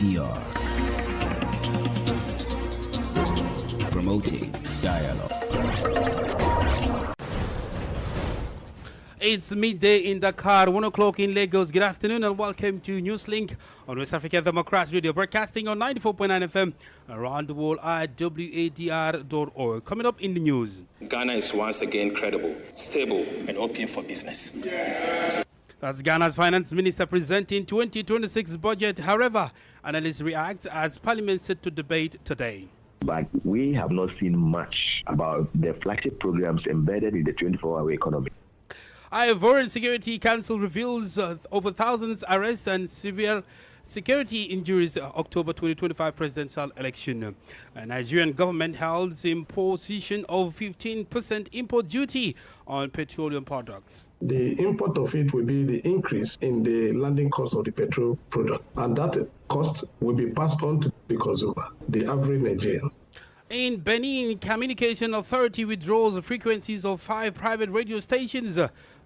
ADR. Promoting dialogue. It's midday in Dakar, 1 o'clock in Lagos. Good afternoon and welcome to Newslink on West African Democrats Radio, broadcasting on 94.9 FM around the world at wadr.org. Coming up in the news. Ghana is once again credible, stable, and open for business. That's Ghana's finance minister presenting 2026 budget. However, analysts react as parliament set to debate today. But we have not seen much about the flagship programs embedded in the 24-hour economy. Ivorian Security Council reveals over thousands arrests and severe security injuries October 2025 presidential election. Nigerian government held imposition of 15% import duty on petroleum products. The import of it will be the increase in the landing cost of the petrol product, and that cost will be passed on to the consumer, the average Nigerian. In Benin, Communication Authority withdraws the frequencies of 5 private radio stations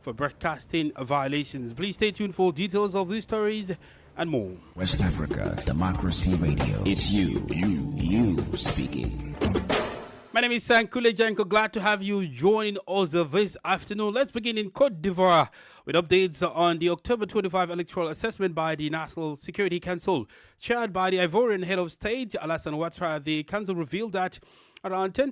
for broadcasting violations. Please stay tuned for details of these stories and more. West Africa Democracy Radio. It's you speaking. My name is Sankule Janko. Glad to have you joining us this afternoon. Let's begin in Cote d'Ivoire with updates on the October 25 electoral assessment by the National Security Council. Chaired by the Ivorian head of state, Alassane Ouattara, the council revealed that around 10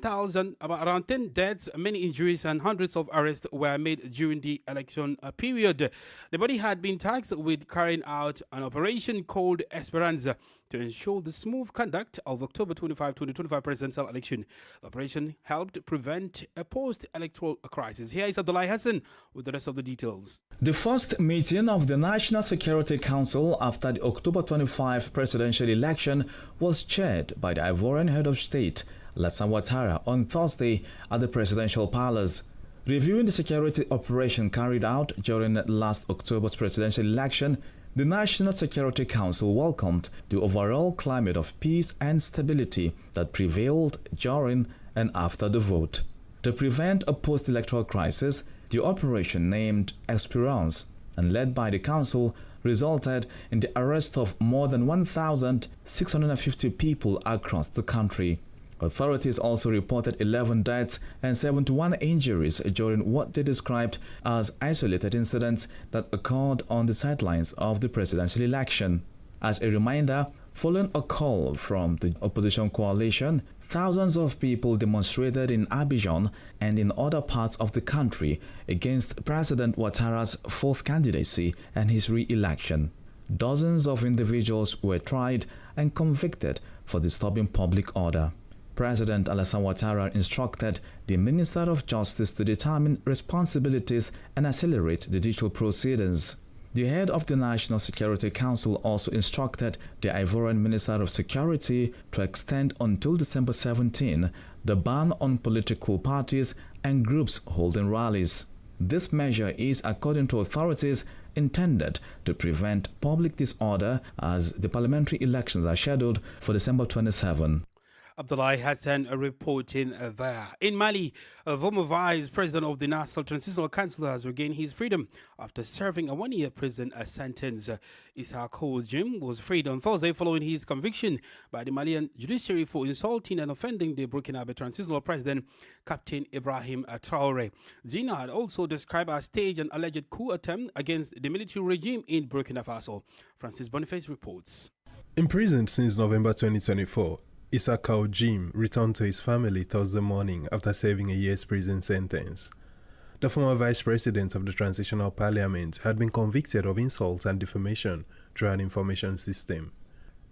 deaths, many injuries, and hundreds of arrests were made during the election period. The body had been tasked with carrying out an operation called Esperanza to ensure the smooth conduct of October 25, 2025 presidential election. The operation helped prevent a post-electoral crisis. Here is Abdullahi Hassan with the rest of the details. The first meeting of the National Security Council after the October 25 presidential election was chaired by the Ivorian head of state, Alassane Ouattara, on Thursday at the Presidential Palace. Reviewing the security operation carried out during last October's presidential election, the National Security Council welcomed the overall climate of peace and stability that prevailed during and after the vote. To prevent a post-electoral crisis, the operation, named Esperance and led by the Council, resulted in the arrest of more than 1,650 people across the country. Authorities also reported 11 deaths and 71 injuries during what they described as isolated incidents that occurred on the sidelines of the presidential election. As a reminder, following a call from the opposition coalition, thousands of people demonstrated in Abidjan and in other parts of the country against President Ouattara's fourth candidacy and his re-election. Dozens of individuals were tried and convicted for disturbing public order. President Alassane Ouattara instructed the Minister of Justice to determine responsibilities and accelerate the judicial proceedings. The head of the National Security Council also instructed the Ivorian Minister of Security to extend until December 17 the ban on political parties and groups holding rallies. This measure is, according to authorities, intended to prevent public disorder as the parliamentary elections are scheduled for December 27. Abdullahi Hassan reporting there. In Mali, a former vice president of the National Transitional Council has regained his freedom after serving a one-year prison sentence. Issa Jim was freed on Thursday following his conviction by the Malian judiciary for insulting and offending the Burkinabe transitional president, Captain Ibrahim Traoré. Zina had also described as staged an alleged coup attempt against the military regime in Burkina Faso. Francis Boniface reports. Imprisoned since November 2024, Issa Jim returned to his family Thursday morning after serving a year's prison sentence. The former vice president of the Transitional Parliament had been convicted of insult and defamation through an information system.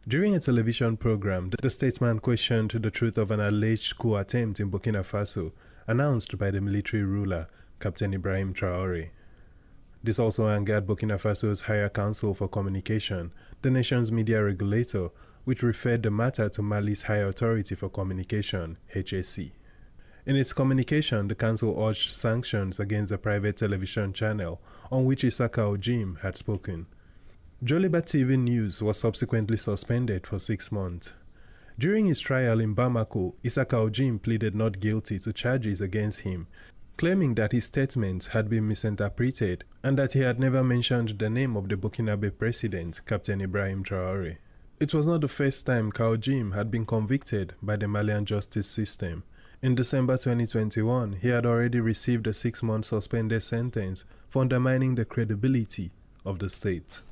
During a television program, the statesman questioned the truth of an alleged coup attempt in Burkina Faso announced by the military ruler, Captain Ibrahim Traoré. This also angered Burkina Faso's Higher Council for Communication, the nation's media regulator, which referred the matter to Mali's High Authority for Communication, HAC. In its communication, the council urged sanctions against the private television channel on which Issa Jim had spoken. Joliba TV News was subsequently suspended for 6 months. During his trial in Bamako, Issa Jim pleaded not guilty to charges against him, claiming that his statements had been misinterpreted and that he had never mentioned the name of the Burkinabe president, Captain Ibrahim Traoré. It was not the first time Jim had been convicted by the Malian justice system. In December 2021, he had already received a 6-month suspended sentence for undermining the credibility of the state.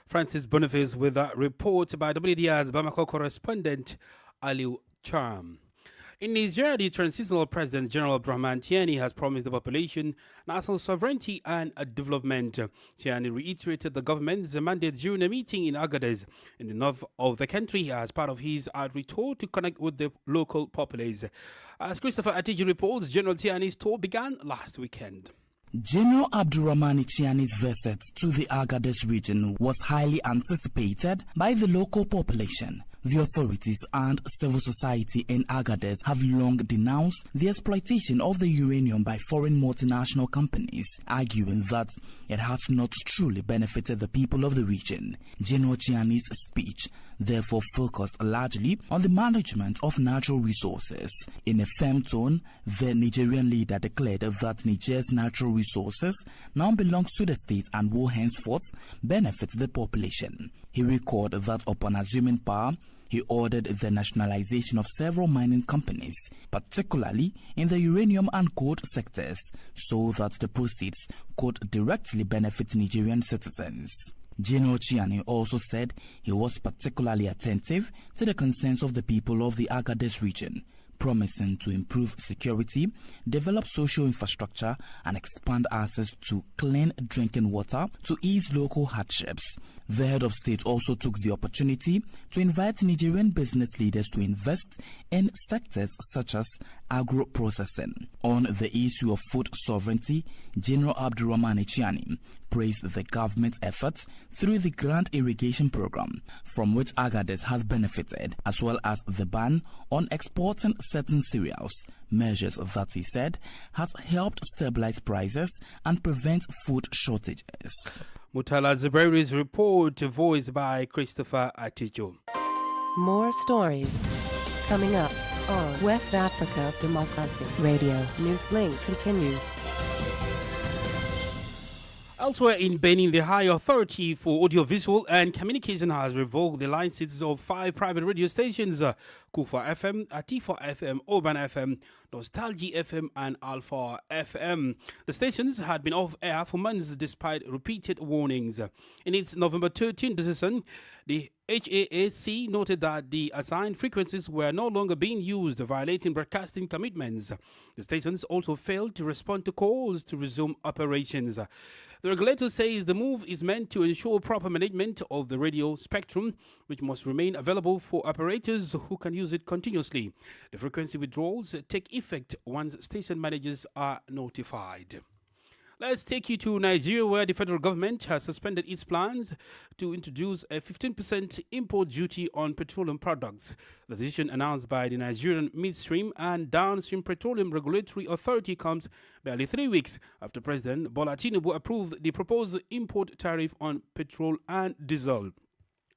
Francis Boniface with that report by WDR's Bamako correspondent Aliu Charm. In Nigeria, the Transitional President General Abdurrahman Tiani has promised the population national sovereignty and development. Tiani reiterated the government's mandate during a meeting in Agadez in the north of the country as part of his outreach tour to connect with the local populace. As Christopher Atiji reports, General Tiani's tour began last weekend. General Abdurrahman Tiani's visit to the Agadez region was highly anticipated by the local population. The authorities and civil society in Agadez have long denounced the exploitation of the uranium by foreign multinational companies, arguing that it has not truly benefited the people of the region. General Tiani's speech therefore focused largely on the management of natural resources. In a firm tone, the Nigerian leader declared that Niger's natural resources now belongs to the state and will henceforth benefit the population. He recalled that upon assuming power, he ordered the nationalization of several mining companies, particularly in the uranium and gold sectors, so that the proceeds could directly benefit Nigerian citizens. General Tiani also said he was particularly attentive to the concerns of the people of the Agadez region, promising to improve security, develop social infrastructure, and expand access to clean drinking water to ease local hardships. The head of state also took the opportunity to invite Nigerian business leaders to invest in sectors such as agro-processing. On the issue of food sovereignty, General Abdurrahman Tiani praised the government's efforts through the Grand Irrigation Program, from which Agadez has benefited, as well as the ban on exporting certain cereals, measures that he said has helped stabilize prices and prevent food shortages. Mutala Zubairi's report, voiced by Christopher Atijo. More stories coming up on West Africa Democracy Radio. Newslink continues. Elsewhere in Benin, the High Authority for Audiovisual and Communication has revoked the licenses of 5 private radio stations, Kufa FM, Atifa FM, Urban FM, Nostalgia FM, and Alpha FM. The stations had been off air for months despite repeated warnings. In its November 13 decision, the HAAC noted that the assigned frequencies were no longer being used, violating broadcasting commitments. The stations also failed to respond to calls to resume operations. The regulator says the move is meant to ensure proper management of the radio spectrum, which must remain available for operators who can use it continuously. The frequency withdrawals take effect once station managers are notified. Let's take you to Nigeria, where the federal government has suspended its plans to introduce a 15% import duty on petroleum products. The decision announced by the Nigerian Midstream and Downstream Petroleum Regulatory Authority comes barely 3 weeks after President Bola Tinubu approved the proposed import tariff on petrol and diesel.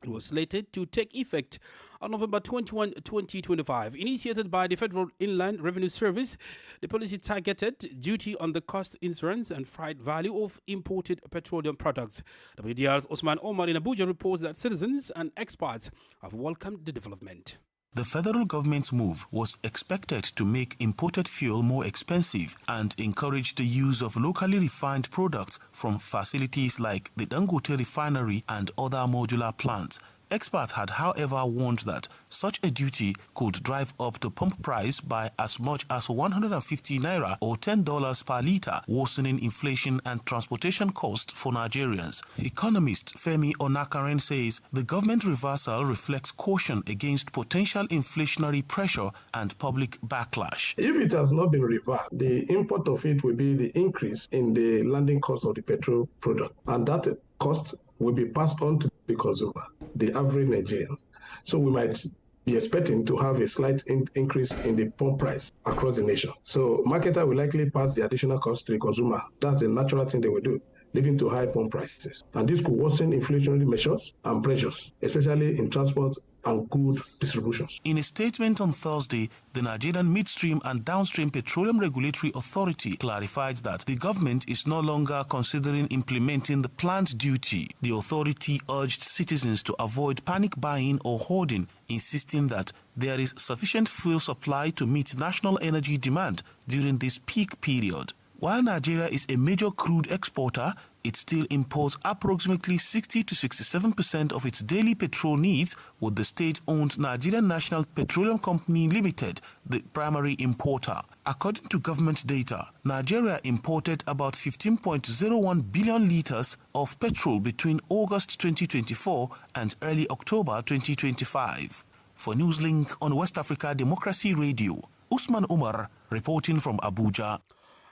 It was slated to take effect on November 21, 2025. Initiated by the Federal Inland Revenue Service, the policy targeted duty on the cost, insurance, and freight value of imported petroleum products. WDR's Osman Omar in Abuja reports that citizens and experts have welcomed the development. The federal government's move was expected to make imported fuel more expensive and encourage the use of locally refined products from facilities like the Dangote refinery and other modular plants. Experts had, however, warned that such a duty could drive up the pump price by as much as 150 naira or $10 per litre, worsening inflation and transportation costs for Nigerians. Economist Femi Onakaren says the government reversal reflects caution against potential inflationary pressure and public backlash. If it has not been reversed, the import of it will be the increase in the landing cost of the petrol product, and that cost will be passed on to the consumer, the average Nigerians. So we might be expecting to have a slight increase in the pump price across the nation. So marketer will likely pass the additional cost to the consumer. That's the natural thing they will do, leading to high pump prices. And this could worsen inflationary measures and pressures, especially in transport and good distributions. In a statement on Thursday, the Nigerian Midstream and Downstream Petroleum Regulatory Authority clarified that the government is no longer considering implementing the planned duty. The authority urged citizens to avoid panic buying or hoarding, insisting that there is sufficient fuel supply to meet national energy demand during this peak period. While Nigeria is a major crude exporter, it still imports approximately 60 to 67% of its daily petrol needs, with the state-owned Nigerian National Petroleum Company Limited the primary importer. According to government data, Nigeria imported about 15.01 billion litres of petrol between August 2024 and early October 2025. For Newslink on West Africa Democracy Radio, Usman Umar reporting from Abuja.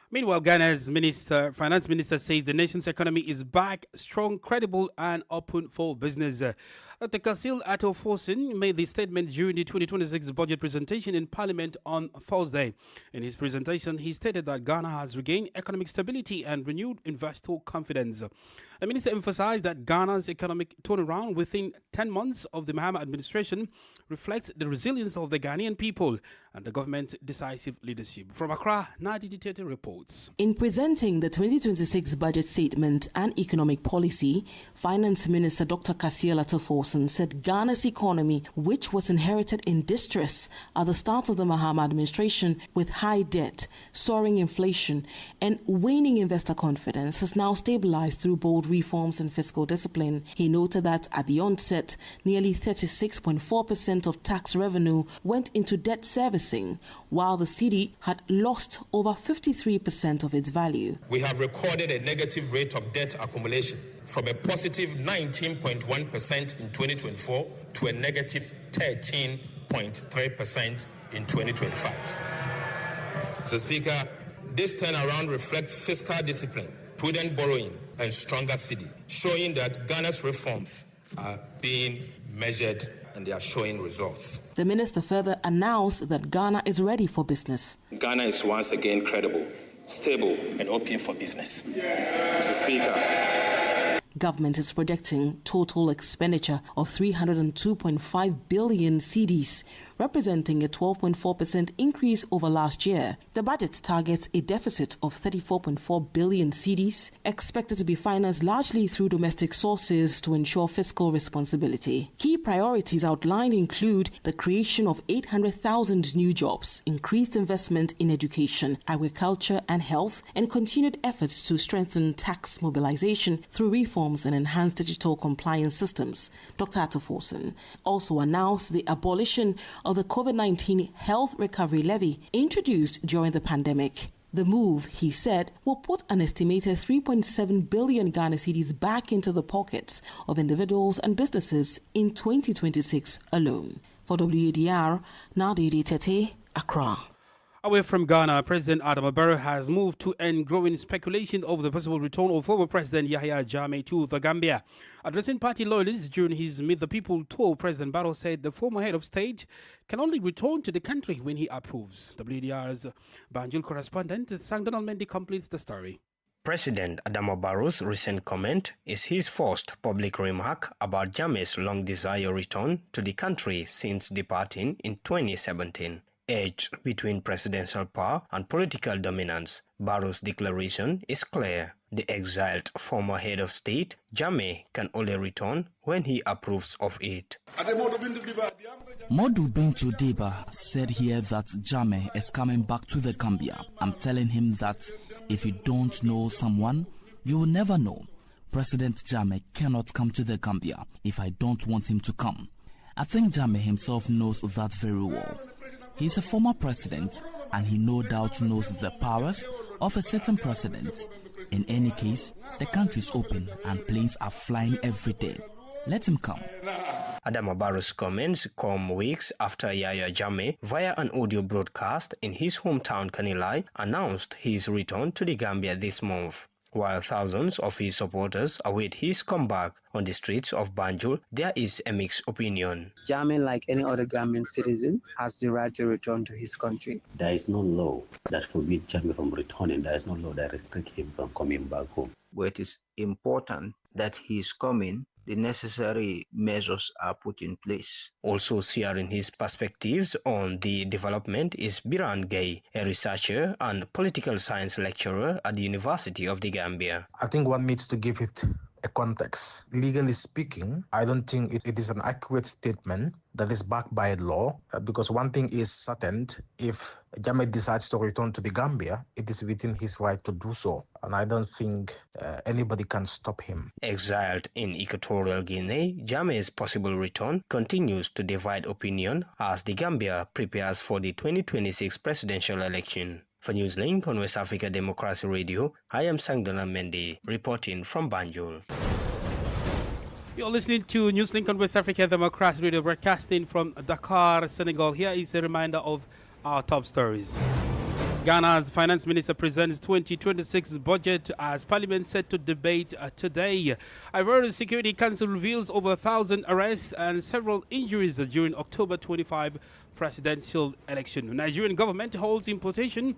Meanwhile, Ghana's finance minister says the nation's economy is back, strong, credible, and open for business. Dr. Kasil Atofosin made the statement during the 2026 budget presentation in Parliament on Thursday. In his presentation, he stated that Ghana has regained economic stability and renewed investor confidence. The minister emphasized that Ghana's economic turnaround within 10 months of the Mahama administration reflects the resilience of the Ghanaian people and the government's decisive leadership. From Accra, Nadi Ditete reports. In presenting the 2026 budget statement and economic policy, Finance Minister Dr. Kasil Atofosin said Ghana's economy, which was inherited in distress at the start of the Mahama administration with high debt, soaring inflation, and waning investor confidence, has now stabilized through bold reforms and fiscal discipline. He noted that at the onset, nearly 36.4% of tax revenue went into debt servicing, while the cedi had lost over 53% of its value. We have recorded a negative rate of debt accumulation from a positive 19.1% in 2024 to a negative 13.3% in 2025. Mr. Speaker, this turnaround reflects fiscal discipline, prudent borrowing, and stronger cedi, showing that Ghana's reforms are being measured and they are showing results. The minister further announced that Ghana is ready for business. Ghana is once again credible, stable, and open for business. Mr. Speaker, Government is projecting total expenditure of 302.5 billion cedis, representing a 12.4% increase over last year. The budget targets a deficit of 34.4 billion cedis, expected to be financed largely through domestic sources to ensure fiscal responsibility. Key priorities outlined include the creation of 800,000 new jobs, increased investment in education, agriculture and health, and continued efforts to strengthen tax mobilization through reforms and enhanced digital compliance systems. Dr. Atofosin also announced the abolition of the COVID-19 Health Recovery Levy introduced during the pandemic. The move, he said, will put an estimated 3.7 billion Ghana cedis back into the pockets of individuals and businesses in 2026 alone. For WADR, Nadidi Tete, Accra. Away from Ghana, President Adama Barrow has moved to end growing speculation over the possible return of former President Yahya Jammeh to the Gambia. Addressing party loyalists during his Meet the People tour, President Barrow said the former head of state can only return to the country when he approves. WDR's Banjul correspondent Sang Donald Mendy completes the story. President Adama Barrow's recent comment is his first public remark about Jammeh's long-desired return to the country since departing in 2017. Edged between presidential power and political dominance, Barrow's declaration is clear. The exiled former head of state, Jammeh, can only return when he approves of it. Modu Bintu Deba said here that Jammeh is coming back to the Gambia. I'm telling him that if you don't know someone, you will never know. President Jammeh cannot come to the Gambia if I don't want him to come. I think Jammeh himself knows that very well. He's a former president, and he no doubt knows the powers of a certain president. In any case, the country is open and planes are flying every day. Let him come. Adama Barrow's comments come weeks after Yahya Jammeh, via an audio broadcast in his hometown Kanilai, announced his return to the Gambia this month. While thousands of his supporters await his comeback on the streets of Banjul, there is a mixed opinion. Jammeh, like any other Gambian citizen, has the right to return to his country. There is no law that forbids Jammeh from returning. There is no law that restricts him from coming back home. But it is important that he is coming the necessary measures are put in place. Also sharing his perspectives on the development is Biran Gay, a researcher and political science lecturer at the University of the Gambia. I think one needs to give it a context. Legally speaking, I don't think it is an accurate statement that is backed by law, because one thing is certain: if Jammeh decides to return to the Gambia, it is within his right to do so, and I don't think anybody can stop him. Exiled in Equatorial Guinea, Jammeh's possible return continues to divide opinion as the Gambia prepares for the 2026 presidential election. For Newslink on West Africa Democracy Radio, I am Sangdona Mendy, reporting from Banjul. You're listening to Newslink on West Africa Democracy Radio, broadcasting from Dakar, Senegal. Here is a reminder of our top stories. Ghana's finance minister presents 2026 budget as parliament set to debate today. Ivory Security Council reveals over 1,000 arrests and several injuries during October 25 presidential election. Nigerian government holds importation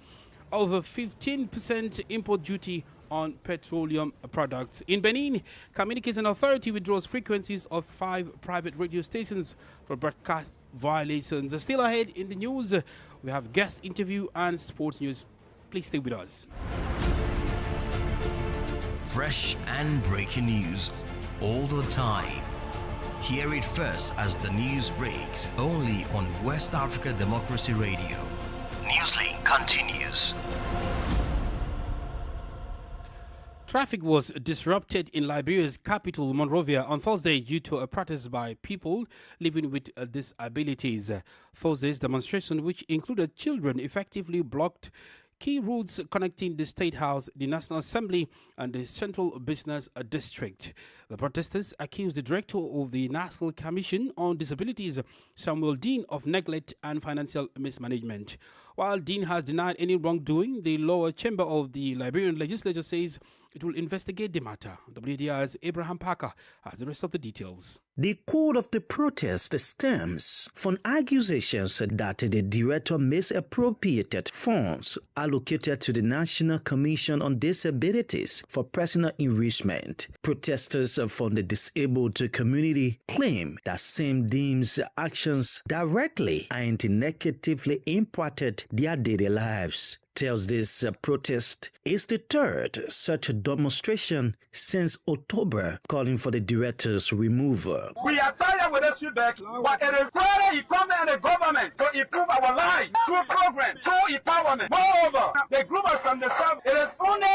of a 15% import duty on petroleum products. In Benin, Communication Authority withdraws frequencies of 5 private radio stations for broadcast violations. Still ahead in the news, we have guest interview and sports news. Please stay with us. Fresh and breaking news all the time. Hear it first as the news breaks, only on West Africa Democracy Radio. Newslink continues. Traffic was disrupted in Liberia's capital, Monrovia, on Thursday due to a protest by people living with disabilities. Thursday's demonstration, which included children, effectively blocked key routes connecting the State House, the National Assembly, and the Central Business District. The protesters accused the director of the National Commission on Disabilities, Samuel Dean, of neglect and financial mismanagement. While Dean has denied any wrongdoing, the lower chamber of the Liberian legislature says it will investigate the matter. WDR's Abraham Parker has the rest of the details. The cause of the protest stems from accusations that the director misappropriated funds allocated to the National Commission on Disabilities for personal enrichment. Protesters from the disabled community claim that Sam Dean's actions directly and negatively impacted their daily lives. Thursday's protest is the third such demonstration since October, calling for the director's removal. We are tired with this feedback, but it requires the government to improve our lives through programs, through empowerment. Moreover, the group has understood it is only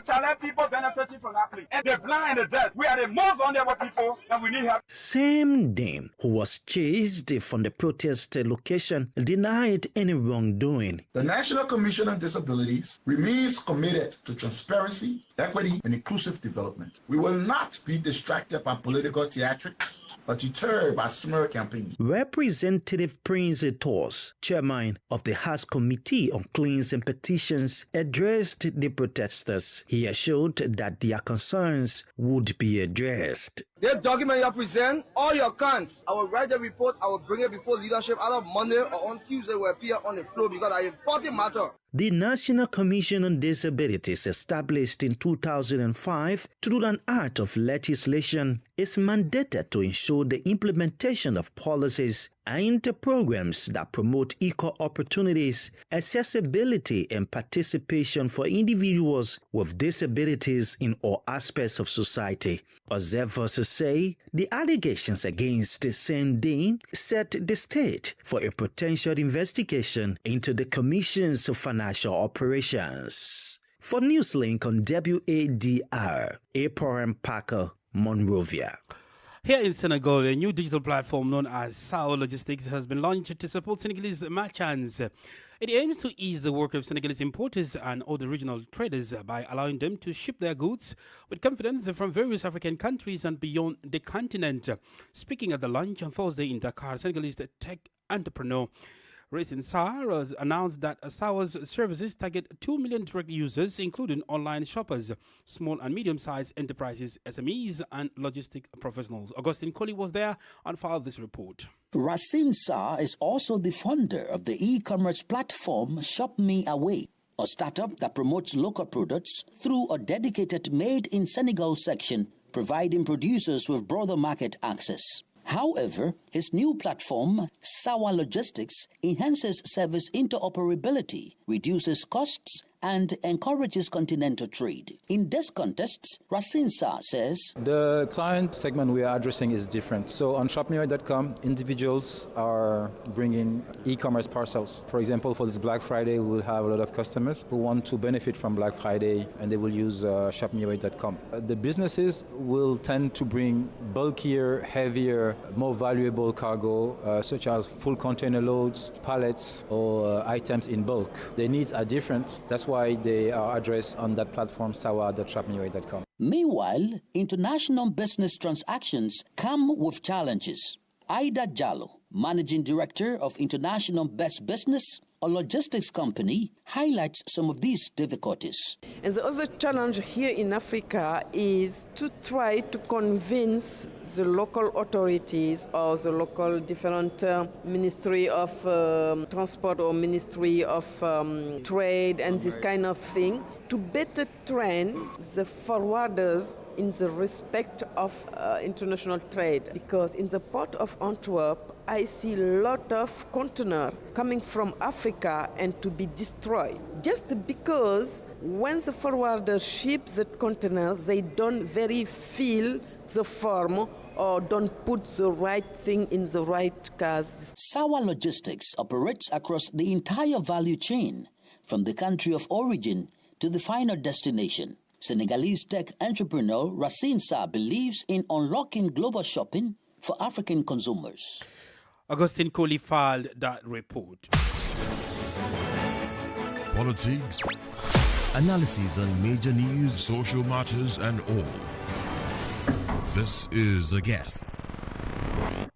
challenge people benefiting from that place. And the blind and the deaf, we are the most vulnerable people, and we need help. Sam Dean, who was chased from the protest location, denied any wrongdoing. The National Commission on Disabilities remains committed to transparency, equity, and inclusive development. We will not be distracted by political theatrics, but deterred by smear campaigns. Representative Prince Ethos, chairman of the House Committee on Claims and Petitions, addressed the protesters. He assured that their concerns would be addressed. The document you present, all your cans, I will write the report, I will bring it before leadership either Monday or on Tuesday will appear on the floor because it's an important matter. The National Commission on Disabilities, established in 2005 to do an act of legislation, is mandated to ensure the implementation of policies and programs that promote equal opportunities, accessibility, and participation for individuals with disabilities in all aspects of society. Observers say the allegations against Sam Dean set the stage for a potential investigation into the Commission's financial operations. For Newslink on WADR, Abraham Parker, Monrovia. Here in Senegal, a new digital platform known as SAO Logistics has been launched to support Senegalese merchants. It aims to ease the work of Senegalese importers and other regional traders by allowing them to ship their goods with confidence from various African countries and beyond the continent. Speaking at the launch on Thursday in Dakar, Senegalese tech entrepreneur Racine Sarr has announced that SAO's services target 2 million direct users, including online shoppers, small and medium-sized enterprises, SMEs, and logistic professionals. Augustine Colley was there and filed this report. Racine Sarr is also the founder of the e-commerce platform Shop Me Away, a startup that promotes local products through a dedicated Made in Senegal section providing producers with broader market access. However, his new platform, OSIWA Logistics, enhances service interoperability, reduces costs, and encourages continental trade. In this context, Rasinsa says, the client segment we are addressing is different. So on shopmeway.com, individuals are bringing e-commerce parcels. For example, for this Black Friday, we will have a lot of customers who want to benefit from Black Friday, and they will use shopmeway.com. The businesses will tend to bring bulkier, heavier, more valuable cargo, such as full container loads, pallets, or items in bulk. Their needs are different. That's why they are addressed on that platform, sawa.shopmeway.com. Meanwhile, international business transactions come with challenges. Aida Jallo, Managing Director of International Best Business, a logistics company, highlights some of these difficulties. And the other challenge here in Africa is to try to convince the local authorities or the local different Ministry of Transport or Ministry of Trade and this kind of thing to better train the forwarders in the respect of international trade. Because in the port of Antwerp, I see a lot of containers coming from Africa and to be destroyed. Just because when the forwarder ships the containers, they don't very feel the form or don't put the right thing in the right cars. OSIWA Logistics operates across the entire value chain, from the country of origin to the final destination. Senegalese tech entrepreneur Racine Sarr believes in unlocking global shopping for African consumers. Augustine Coley filed that report. Politics, analysis on major news, social matters, and all. This is A Guest.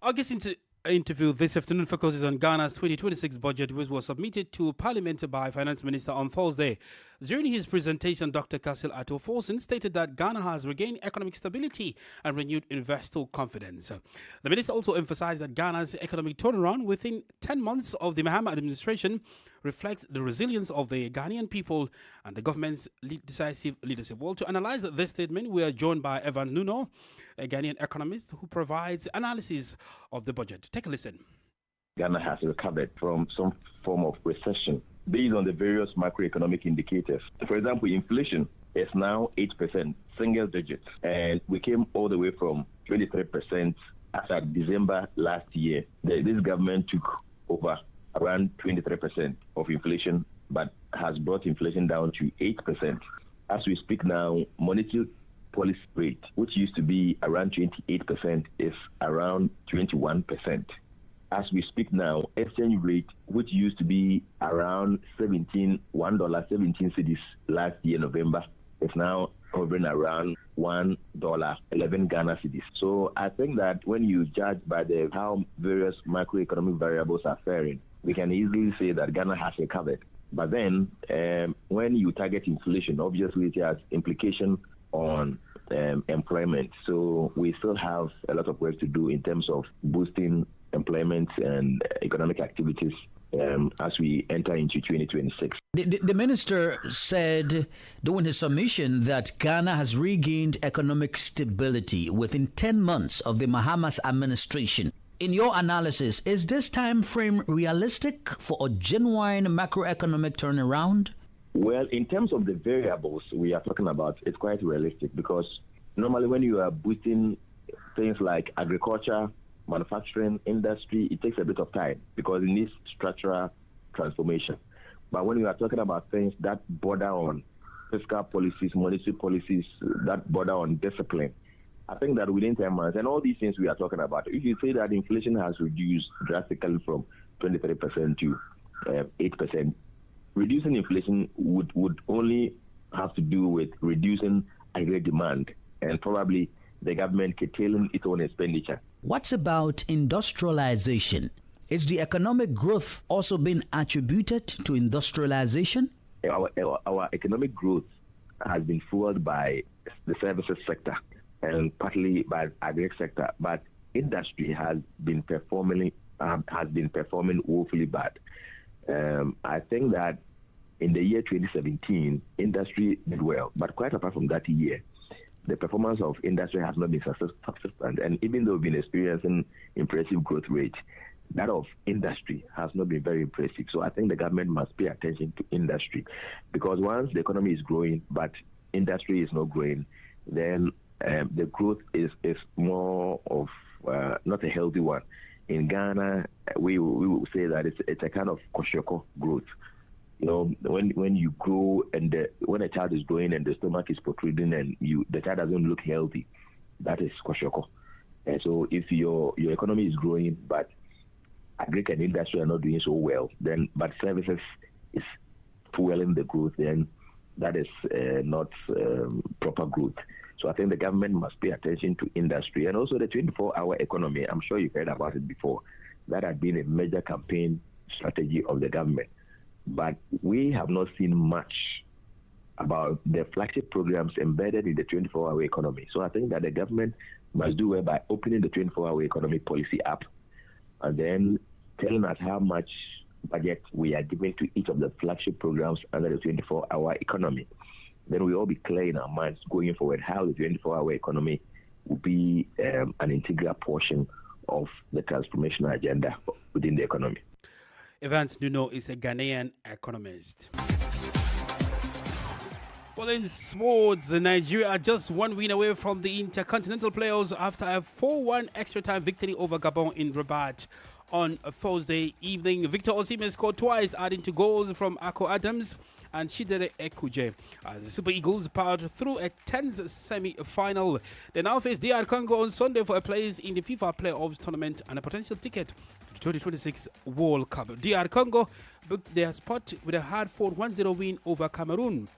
Augustine interview this afternoon focuses on Ghana's 2026 budget, which was submitted to Parliament by Finance Minister on Thursday. During his presentation, Dr. Kasil Atto-Forson stated that Ghana has regained economic stability and renewed investor confidence. The minister also emphasized that Ghana's economic turnaround within 10 months of the Mahama administration reflects the resilience of the Ghanaian people and the government's decisive leadership. Well, to analyze this statement, we are joined by Evan Nuno, a Ghanaian economist who provides analysis of the budget. Take a listen. Ghana has recovered from some form of recession based on the various macroeconomic indicators. For example, inflation is now 8%, single digits, and we came all the way from 23% as at December last year. This government took over around 23% of inflation, but has brought inflation down to 8%. As we speak now, monetary policy rate, which used to be around 28%, is around 21%. As we speak now, exchange rate, which used to be around $17 cedis last year, November, is now hovering around $1, 11 Ghana cedis. So I think that when you judge by how various macroeconomic variables are faring, we can easily say that Ghana has recovered. But then when you target inflation, obviously it has implication on employment. So we still have a lot of work to do in terms of boosting employment and economic activities as we enter into 2026. The minister said during his submission that Ghana has regained economic stability within 10 months of the Mahama's administration. In your analysis, is this time frame realistic for a genuine macroeconomic turnaround? Well, in terms of the variables we are talking about, it's quite realistic because normally when you are boosting things like agriculture, manufacturing, industry, it takes a bit of time because it needs structural transformation. But when you are talking about things that border on fiscal policies, monetary policies, that border on discipline, I think that within 10 months, and all these things we are talking about, if you say that inflation has reduced drastically from 23% to 8%, reducing inflation would only have to do with reducing aggregate demand and probably the government curtailing its own expenditure. What's about industrialization? Is the economic growth also been attributed to industrialization? Our economic growth has been fueled by the services sector and partly by the agri sector, but industry has been performing woefully bad. I think that in the year 2017, industry did well, but quite apart from that year, the performance of industry has not been substantial. And even though we've been experiencing impressive growth rate, that of industry has not been very impressive. So I think the government must pay attention to industry, because once the economy is growing but industry is not growing, then the growth is more of not a healthy one. In Ghana, we will say that it's a kind of koshoko growth. You know, when you grow and when a child is growing and the stomach is protruding and the child doesn't look healthy, that is koshoko. And so if your economy is growing but agric and industry are not doing so well, then but services is fueling the growth, then that is not proper growth. So I think the government must pay attention to industry and also the 24-hour economy. I'm sure you've heard about it before. That had been a major campaign strategy of the government. But we have not seen much about the flagship programs embedded in the 24-hour economy. So I think that the government must do well by opening the 24-hour economy policy up and then telling us how much budget we are giving to each of the flagship programs under the 24-hour economy. Then we all be clear in our minds going forward how the 24-hour economy will be an integral portion of the transformational agenda within the economy. Evans Nuno is a Ghanaian economist. Well, in sports, Nigeria are just one win away from the Intercontinental Playoffs after a 4-1 extra-time victory over Gabon in Rabat on a Thursday evening. Victor Osimhen scored twice, adding 2 goals from Ako Adams and Chidere Ekuje. The Super Eagles powered through a tense semi-final. They now face DR Congo on Sunday for a place in the FIFA Playoffs tournament and a potential ticket to the 2026 World Cup. DR Congo booked their spot with a hard-fought 1-0 win over Cameroon,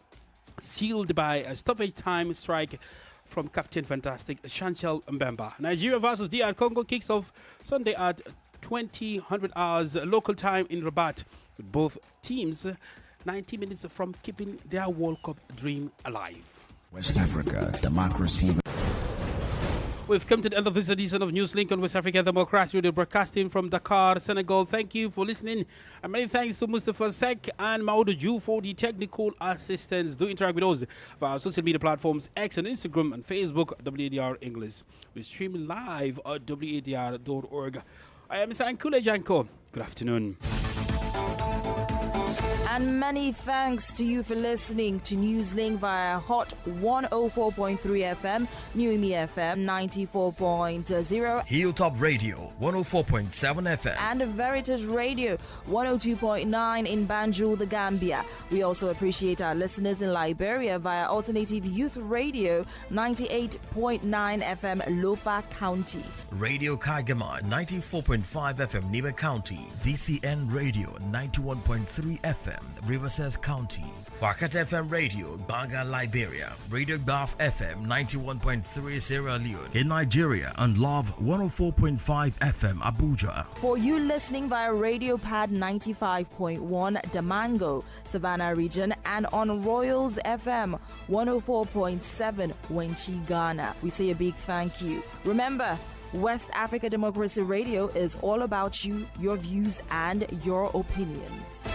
sealed by a stoppage time strike from Captain Fantastic Chanchel Mbemba. Nigeria versus DR Congo kicks off Sunday at 2000 hours local time in Rabat, with both teams 90 minutes from keeping their World Cup dream alive. West Africa, democracy. We've come to the end of this edition of Newslink on West Africa Democracy Radio, broadcasting from Dakar, Senegal. Thank you for listening. And many thanks to Mustafa Sek and Maudou Ju for the technical assistance. Do interact with us via our social media platforms, X and Instagram and Facebook, WADR English. We stream live at wadr.org. I am Sankule Janko. Good afternoon. And many thanks to you for listening to Newslink via Hot 104.3 FM, New Me FM 94.0, Hilltop Radio 104.7 FM, and Veritas Radio 102.9 in Banjul, the Gambia. We also appreciate our listeners in Liberia via Alternative Youth Radio 98.9 FM, Lofa County, Radio Kagama 94.5 FM, Nibe County, DCN Radio 91.3 FM, Riverside County, Wakat FM Radio, Banga, Liberia, Radio Baf FM 91.3 Sierra Leone in Nigeria, and Love 104.5 FM Abuja. For you listening via Radio Pad 95.1 Damango, Savannah region, and on Royals FM 104.7 Wenchi, Ghana, we say a big thank you. Remember, West Africa Democracy Radio is all about you, your views, and your opinions.